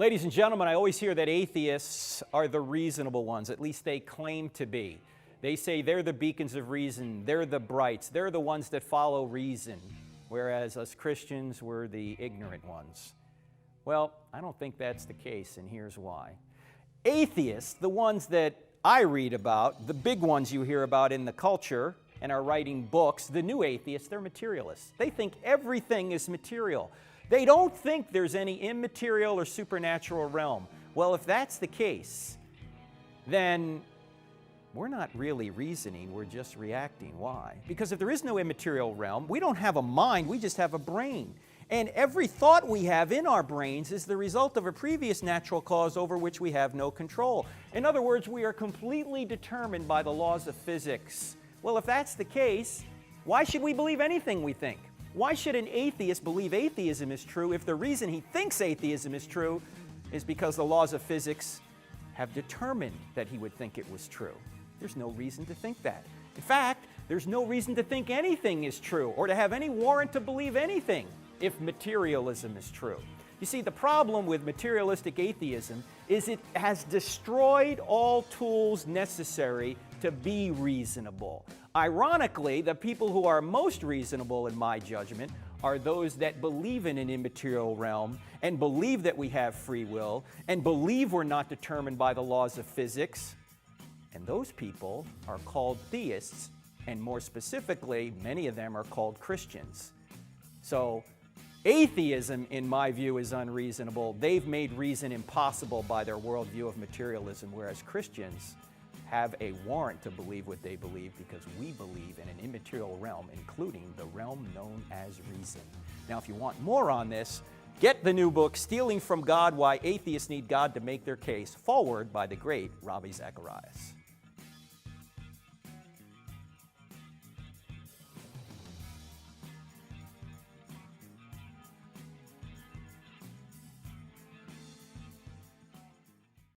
Ladies and gentlemen, I always hear that atheists are the reasonable ones. At least they claim to be. They say they're the beacons of reason, they're the brights, they're the ones that follow reason, whereas us Christians, we're the ignorant ones. Well, I don't think that's the case, and here's why. Atheists, the ones that I read about, the big ones you hear about in the culture and are writing books, the new atheists, they're materialists. They think everything is material. They don't think there's any immaterial or supernatural realm. Well, if that's the case, then we're not really reasoning, we're just reacting. Why? Because if there is no immaterial realm, we don't have a mind, we just have a brain. And every thought we have in our brains is the result of a previous natural cause over which we have no control. In other words, we are completely determined by the laws of physics. Well, if that's the case, why should we believe anything we think? Why should an atheist believe atheism is true if the reason he thinks atheism is true is because the laws of physics have determined that he would think it was true? There's no reason to think that. In fact, there's no reason to think anything is true or to have any warrant to believe anything if materialism is true. You see, the problem with materialistic atheism is it has destroyed all tools necessary to be reasonable. Ironically, the people who are most reasonable, in my judgment, are those that believe in an immaterial realm and believe that we have free will and believe we're not determined by the laws of physics. And those people are called theists, and more specifically, many of them are called Christians. So, atheism, in my view, is unreasonable. They've made reason impossible by their worldview of materialism, whereas Christians have a warrant to believe what they believe because we believe in an immaterial realm, including the realm known as reason. Now, if you want more on this, get the new book, Stealing from God, Why Atheists Need God to Make Their Case, forward by the great Ravi Zacharias.